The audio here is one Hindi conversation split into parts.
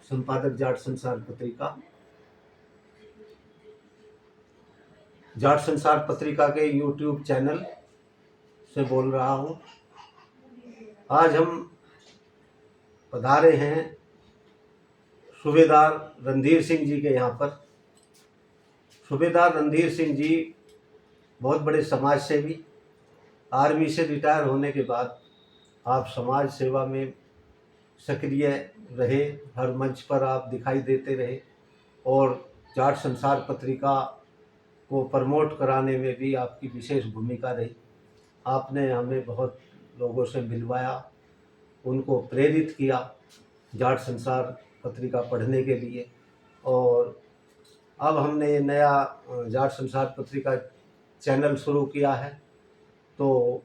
संपादक जाट संसार पत्रिका। जाट संसार पत्रिका के यूट्यूब चैनल से बोल रहा हूँ। आज हम पधारे हैं सूबेदार रणधीर सिंह जी के यहाँ पर। सूबेदार रणधीर सिंह जी बहुत बड़े समाज सेवी, आर्मी से रिटायर होने के बाद आप समाज सेवा में सक्रिय रहे, हर मंच पर आप दिखाई देते रहे और जाट संसार पत्रिका को प्रमोट कराने में भी आपकी विशेष भूमिका रही। आपने हमें बहुत लोगों से मिलवाया, उनको प्रेरित किया जाट संसार पत्रिका पढ़ने के लिए। और अब हमने ये नया जाट संसार पत्रिका चैनल शुरू किया है, तो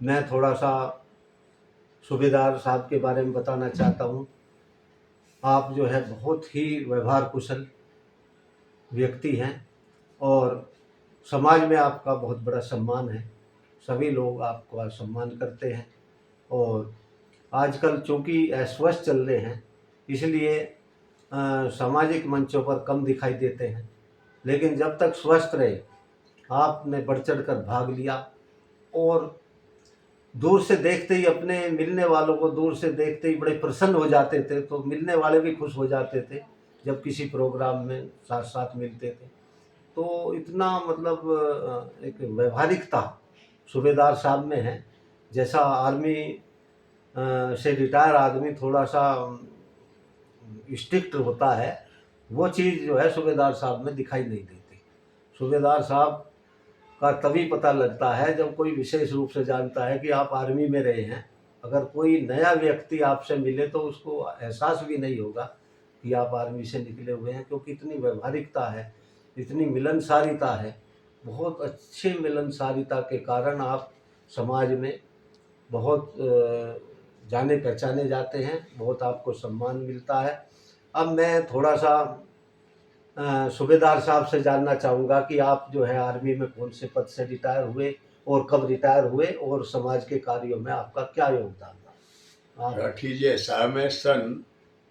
मैं थोड़ा सा सूबेदार साहब के बारे में बताना चाहता हूँ। आप जो है बहुत ही व्यवहार कुशल व्यक्ति हैं और समाज में आपका बहुत बड़ा सम्मान है, सभी लोग आपका सम्मान करते हैं। और आजकल चूँकि अस्वस्थ चल रहे हैं, इसलिए सामाजिक मंचों पर कम दिखाई देते हैं, लेकिन जब तक स्वस्थ रहे आपने बढ़ चढ़ कर भाग लिया और दूर से देखते ही, अपने मिलने वालों को दूर से देखते ही बड़े प्रसन्न हो जाते थे, तो मिलने वाले भी खुश हो जाते थे जब किसी प्रोग्राम में साथ साथ मिलते थे। तो इतना मतलब एक व्यवहारिकता सूबेदार साहब में है। जैसा आर्मी से रिटायर आदमी थोड़ा सा स्ट्रिक्ट होता है, वो चीज़ जो है सूबेदार साहब में दिखाई नहीं देती। सूबेदार साहब का तभी पता लगता है जब कोई विशेष रूप से जानता है कि आप आर्मी में रहे हैं। अगर कोई नया व्यक्ति आपसे मिले तो उसको एहसास भी नहीं होगा कि आप आर्मी से निकले हुए हैं, क्योंकि इतनी व्यवहारिकता है, इतनी मिलनसारिता है। बहुत अच्छे मिलनसारिता के कारण आप समाज में बहुत जाने पहचाने जाते हैं, बहुत आपको सम्मान मिलता है। अब मैं थोड़ा सा सूबेदार साहब से जानना चाहूँगा कि आप जो है आर्मी में कौन से पद से रिटायर हुए और कब रिटायर हुए और समाज के कार्यों में आपका क्या योगदान था। राठी जी साहब में सन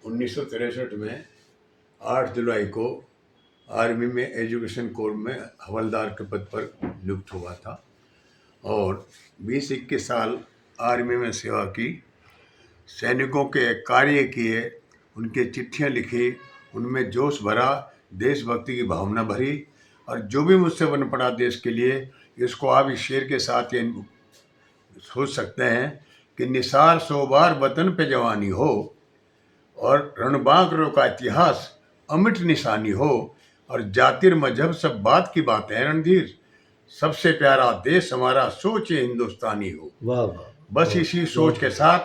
1963 में 8 जुलाई को आर्मी में एजुकेशन कोर में हवलदार के पद पर नियुक्त हुआ था और 20-21 साल आर्मी में सेवा की। सैनिकों के कार्य किए, उनके चिट्ठियाँ लिखी, उनमें जोश भरा, देशभक्ति की भावना भरी। और जो भी मुझसे बन पड़ा देश के लिए, इसको आप इस शेर के साथ ये सोच सकते हैं कि निसार 100 बार वतन पे जवानी हो और रणबांकुरों का इतिहास अमिट निशानी हो और जातिर मजहब सब बात की बात है रणधीर, सबसे प्यारा देश हमारा सोचे हिंदुस्तानी हो। वाह वाह। बस इसी सोच के साथ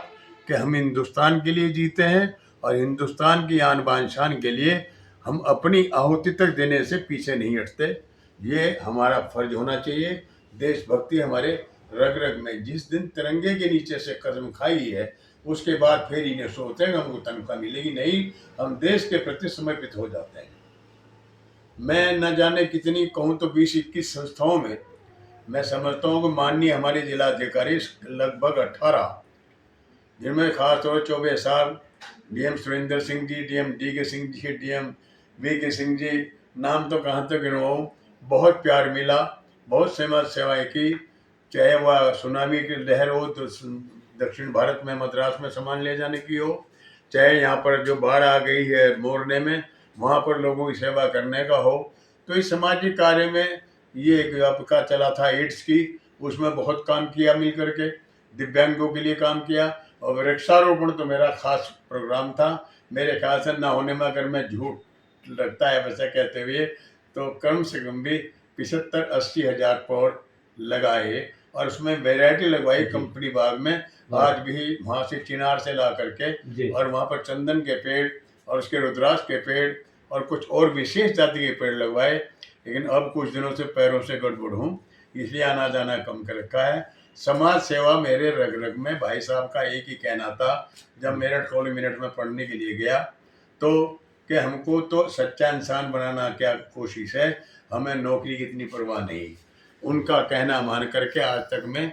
कि हम हिंदुस्तान के लिए जीते हैं और हिंदुस्तान की आन बान शान के लिए हम अपनी आहुति तक देने से पीछे नहीं हटते। ये हमारा फर्ज होना चाहिए। देशभक्ति हमारे रग रग में, जिस दिन तिरंगे के नीचे से कदम खाई है उसके बाद फिर इन्हें सोचते हैं हमको तनख्वाह मिलेगी, नहीं, हम देश के प्रति समर्पित हो जाते हैं। मैं न जाने कितनी कहूँ तो 20-21 संस्थाओं में मैं समझता हूँ कि माननीय हमारे जिलाधिकारी लगभग 18, जिनमें खासतौर 24 साल DM Surendra Singh ji, DM D के सिंह जी, डीएम वी के सिंह जी, नाम तो कहाँ तक गिनवाऊँ। बहुत प्यार मिला, बहुत समाज सेवाएं की, चाहे वह सुनामी की लहर हो तो दक्षिण भारत में मद्रास में सामान ले जाने की हो, चाहे यहाँ पर जो बाढ़ आ गई है मोरने में वहाँ पर लोगों की सेवा करने का हो। तो इस सामाजिक कार्य में ये एक आपका चला था एड्स की, उसमें बहुत काम किया मिल करके, दिव्यांगों के लिए काम किया। और वृक्षारोपण तो मेरा खास प्रोग्राम था। मेरे ख्याल से ना होने में, अगर मैं झूठ लगता है वैसे कहते हुए, तो कम से कम भी 75-80 हज़ार पौध लगाए और उसमें वैरायटी लगवाई कंपनी बाग में। आज भी वहाँ से चिनार से ला करके और वहाँ पर चंदन के पेड़ और उसके रुद्राक्ष के पेड़ और कुछ और विशेष जाति के पेड़ लगवाए। लेकिन अब कुछ दिनों से पैरों से गड़बड़ हूँ, इसलिए आना जाना कम कर रखा है। समाज सेवा मेरे रग रग में। भाई साहब का एक ही कहना था जब मेरठ कॉलेज मिनट में पढ़ने के लिए गया, तो कि हमको तो सच्चा इंसान बनाना क्या कोशिश है, हमें नौकरी की इतनी परवाह नहीं। उनका कहना मान करके आज तक मैं